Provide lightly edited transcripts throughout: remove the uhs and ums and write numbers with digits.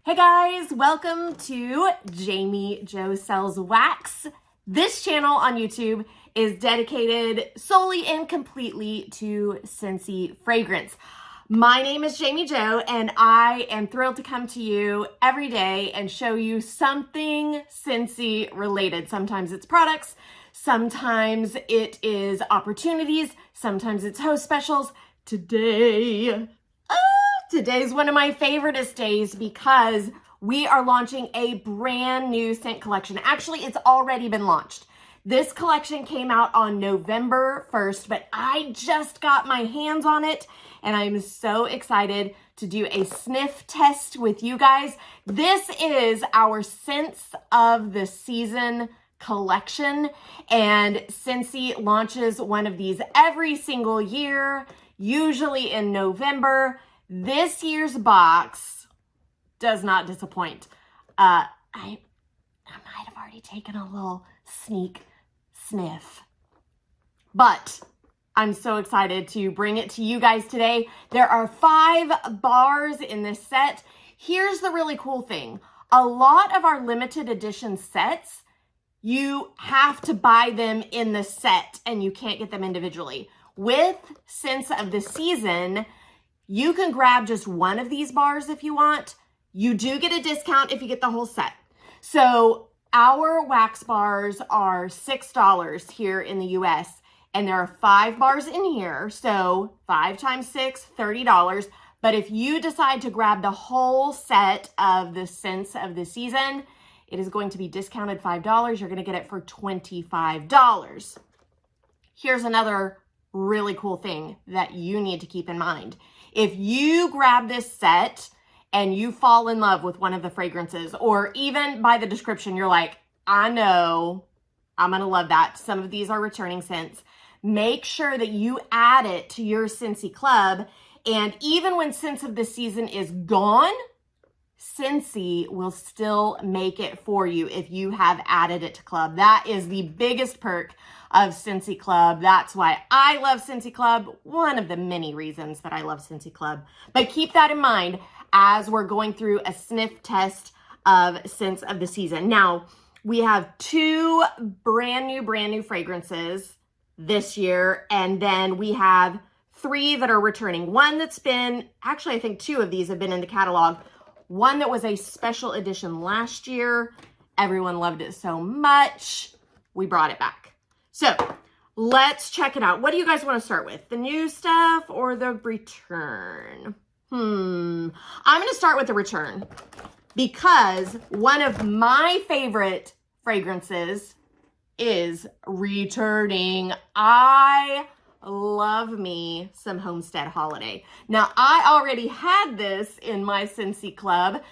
Hey guys, welcome to Jami Jo Sells Wax. This channel on YouTube is dedicated solely and completely to Scentsy fragrance. My name is Jami Jo and I am thrilled to come to you every day and show you something Scentsy related. Sometimes it's products, sometimes it is opportunities, sometimes it's host specials. Today's one of my favoriteest days because we are launching a brand new scent collection. Actually, it's already been launched. This collection came out on November 1st, but I just got my hands on it and I'm so excited to do a sniff test with you guys. This is our Scents of the Season collection, and Scentsy launches one of these every single year, usually in November. This year's box does not disappoint. I might have already taken a little sneak sniff, but I'm so excited to bring it to you guys today. There are 5 bars in this set. Here's the really cool thing. A lot of our limited edition sets, you have to buy them in the set and you can't get them individually. With Scents of the Season, you can grab just one of these bars if you want. You do get a discount if you get the whole set. So our wax bars are $6 here in the US, and there are 5 bars in here. So 5 times 6, $30. But if you decide to grab the whole set of the Scents of the Season, it is going to be discounted $5. You're going to get it for $25. Here's another really cool thing that you need to keep in mind. If you grab this set and you fall in love with one of the fragrances, or even by the description, you're like, I know I'm going to love that. Some of these are returning scents. Make sure that you add it to your Scentsy club. And even when Scents of the Season is gone, Scentsy will still make it for you if you have added it to club. That is the biggest perk of Scentsy Club. That's why I love Scentsy Club. One of the many reasons that I love Scentsy Club. But keep that in mind as we're going through a sniff test of Scents of the Season. Now, we have 2 brand new fragrances this year, and then we have 3 that are returning. One that's been, actually I think 2 of these have been in the catalog. One that was a special edition last year. Everyone loved it so much, we brought it back. So let's check it out. What do you guys want to start with? The new stuff or the return? I'm going to start with the return because one of my favorite fragrances is returning. I love me some Homestead Holiday. Now, I already had this in my Scentsy club,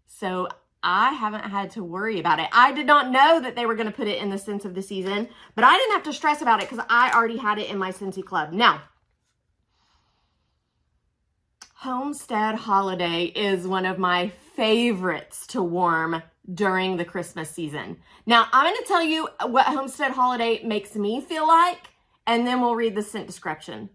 so I haven't had to worry about it. I did not know that they were going to put it in the Scents of the Season, but I didn't have to stress about it because I already had it in my Scentsy club. Now, Homestead Holiday is one of my favorites to warm during the Christmas season. Now, I'm going to tell you what Homestead Holiday makes me feel like, and then we'll read the scent description.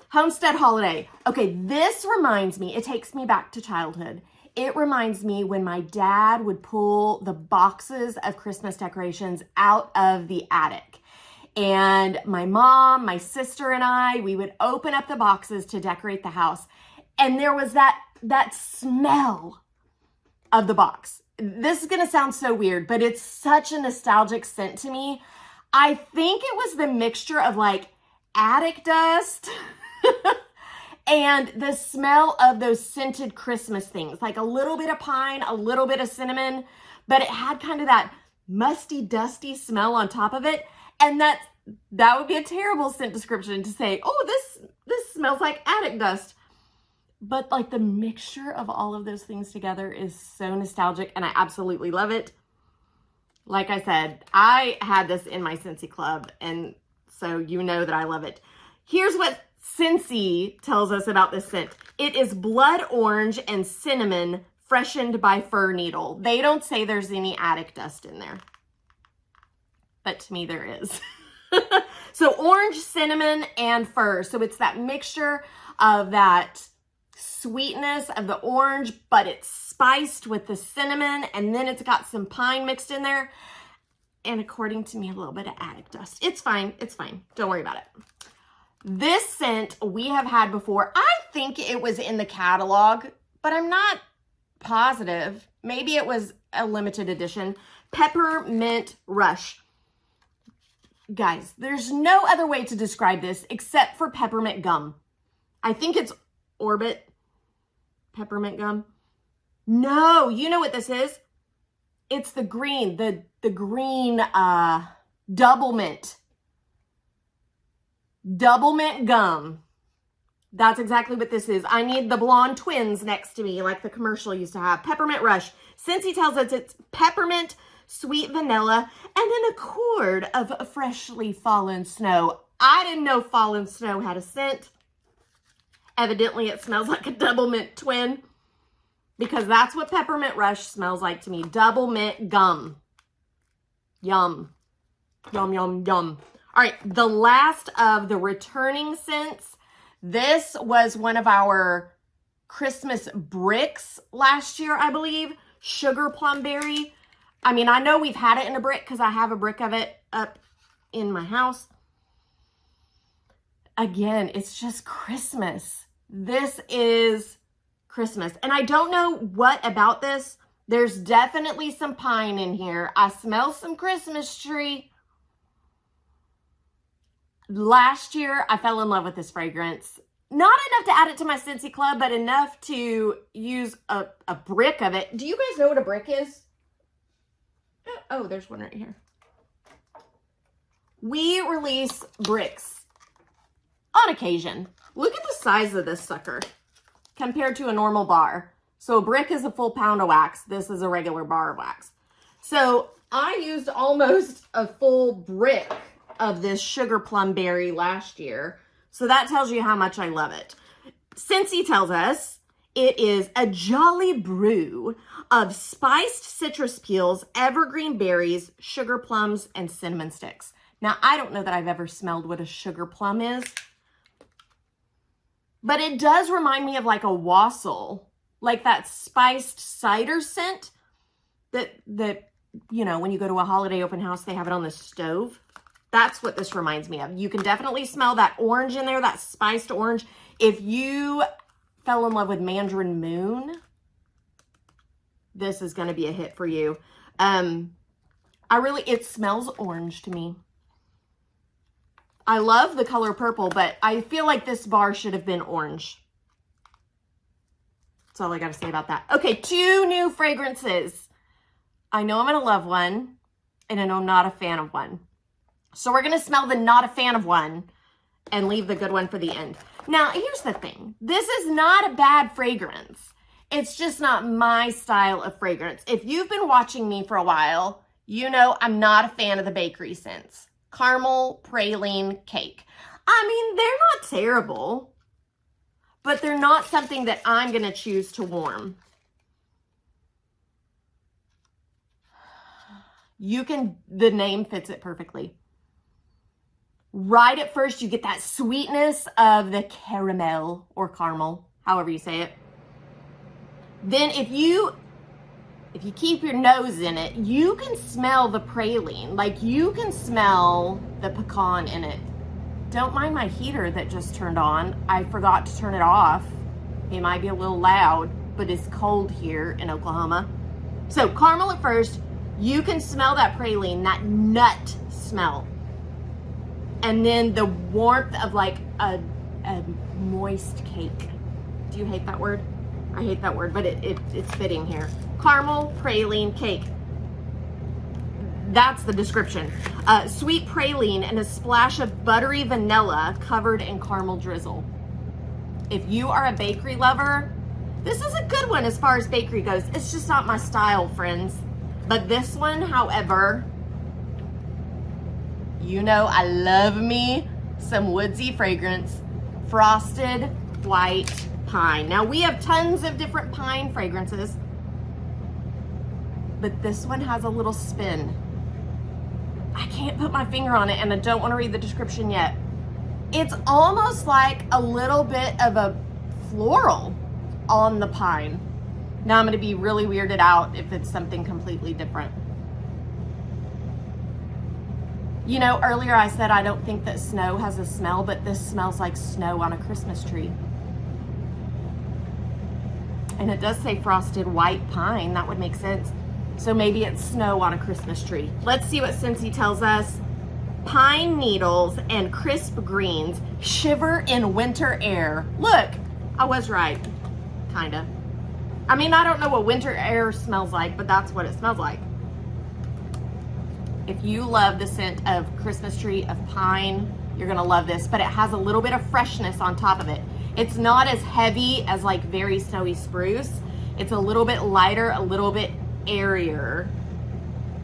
Homestead Holiday. Okay, this reminds me, it takes me back to childhood. It reminds me when my dad would pull the boxes of Christmas decorations out of the attic. And my mom, my sister, and I, we would open up the boxes to decorate the house. And there was that smell of the box. This is going to sound so weird, but it's such a nostalgic scent to me. I think it was the mixture of like attic dust and the smell of those scented Christmas things, like a little bit of pine, a little bit of cinnamon, but it had kind of that musty, dusty smell on top of it. And that would be a terrible scent description to say, oh, this smells like attic dust. But like the mixture of all of those things together is so nostalgic and I absolutely love it. Like I said, I had this in my Scentsy club, and so you know that I love it. Here's what Scentsy tells us about this scent. It is blood orange and cinnamon freshened by fir needle. They don't say there's any attic dust in there, but to me there is. So orange, cinnamon, and fir. So it's that mixture of that sweetness of the orange, but it's spiced with the cinnamon, and then it's got some pine mixed in there. And according to me, a little bit of attic dust. It's fine. It's fine. Don't worry about it. This scent we have had before. I think it was in the catalog, but I'm not positive. Maybe it was a limited edition. Peppermint Rush. Guys, there's no other way to describe this except for peppermint gum. I think it's Orbit peppermint gum. No, you know what this is? It's the green, the green double mint. Double mint gum. That's exactly what this is. I need the blonde twins next to me like the commercial used to have. Peppermint Rush. Scentsy tells us it's peppermint, sweet vanilla, and an accord of freshly fallen snow. I didn't know fallen snow had a scent. Evidently, it smells like a double mint twin because that's what Peppermint Rush smells like to me. Double mint gum. Yum. Yum, yum, yum. All right, the last of the returning scents. This was one of our Christmas bricks last year, I believe. Sugarplumberry. I mean, I know we've had it in a brick because I have a brick of it up in my house. Again, it's just Christmas. This is Christmas. And I don't know what about this. There's definitely some pine in here. I smell some Christmas tree. Last year, I fell in love with this fragrance. Not enough to add it to my Scentsy Club, but enough to use a brick of it. Do you guys know what a brick is? Oh, there's one right here. We release bricks on occasion. Look at the size of this sucker compared to a normal bar. So a brick is a full pound of wax. This is a regular bar of wax. So I used almost a full brick of this Sugarplumberry last year. So that tells you how much I love it. Scentsy tells us it is a jolly brew of spiced citrus peels, evergreen berries, sugar plums, and cinnamon sticks. Now, I don't know that I've ever smelled what a sugar plum is, but it does remind me of like a wassail, like that spiced cider scent that you know, when you go to a holiday open house, they have it on the stove. That's what this reminds me of. You can definitely smell that orange in there, that spiced orange. If you fell in love with Mandarin Moon, this is going to be a hit for you. It smells orange to me. I love the color purple, but I feel like this bar should have been orange. That's all I got to say about that. Okay, 2 new fragrances. I know I'm going to love one, and I know I'm not a fan of one. So we're going to smell the not a fan of one and leave the good one for the end. Now, here's the thing. This is not a bad fragrance. It's just not my style of fragrance. If you've been watching me for a while, you know I'm not a fan of the bakery scents. Caramel, praline, cake. I mean, they're not terrible, but they're not something that I'm going to choose to warm. The name fits it perfectly. Right at first, you get that sweetness of the caramel or caramel, however you say it. Then if you keep your nose in it, you can smell the praline. Like you can smell the pecan in it. Don't mind my heater that just turned on. I forgot to turn it off. It might be a little loud, but it's cold here in Oklahoma. So caramel at first, you can smell that praline, that nut smell. And then the warmth of like a moist cake. Do you hate that word? I hate that word, but it's fitting here. Caramel, praline, cake. That's the description. Sweet praline and a splash of buttery vanilla covered in caramel drizzle. If you are a bakery lover, this is a good one as far as bakery goes. It's just not my style, friends. But this one, however, you know I love me some woodsy fragrance. Frosted white pine. Now we have tons of different pine fragrances, but this one has a little spin. I can't put my finger on it and I don't want to read the description yet. It's almost like a little bit of a floral. on the pine. Now I'm going to be really weirded out if it's something completely different. You know, earlier I said I don't think that snow has a smell, but this smells like snow on a Christmas tree. And it does say frosted white pine. That would make sense. So maybe it's snow on a Christmas tree. Let's see what Scentsy tells us. Pine needles and crisp greens shiver in winter air. Look, I was right. Kinda. I mean, I don't know what winter air smells like, but that's what it smells like. If you love the scent of Christmas tree, of pine, you're gonna love this, but it has a little bit of freshness on top of it. It's not as heavy as like very snowy spruce. It's a little bit lighter, a little bit airier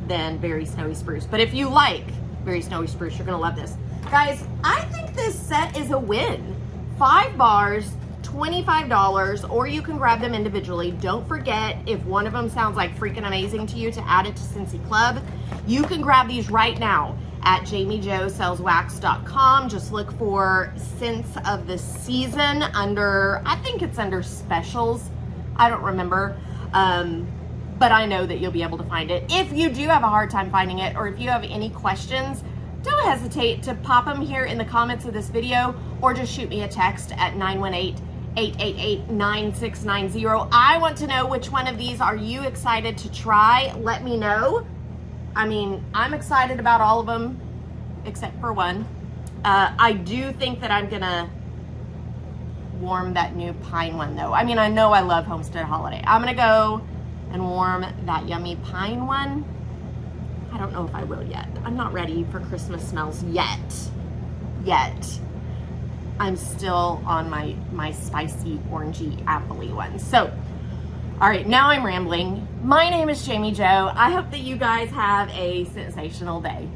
than very snowy spruce. But if you like very snowy spruce, you're gonna love this. Guys, I think this set is a win. 5 bars, $25, or you can grab them individually. Don't forget, if one of them sounds like freaking amazing to you, to add it to Scentsy Club. You can grab these right now at JamiJoSellsWax.com. Just look for Scents of the Season under, I think it's under specials. I don't remember. But I know that you'll be able to find it. If you do have a hard time finding it, or if you have any questions, don't hesitate to pop them here in the comments of this video, or just shoot me a text at 918-888-9690. I want to know which one of these are you excited to try. Let me know. I mean, I'm excited about all of them, except for one. I do think that I'm gonna warm that new pine one though. I mean, I know I love Homestead Holiday. I'm gonna go and warm that yummy pine one. I don't know if I will yet. I'm not ready for Christmas smells yet. I'm still on my spicy, orangey, appley one. So, all right, now I'm rambling. My name is Jami Jo. I hope that you guys have a sensational day.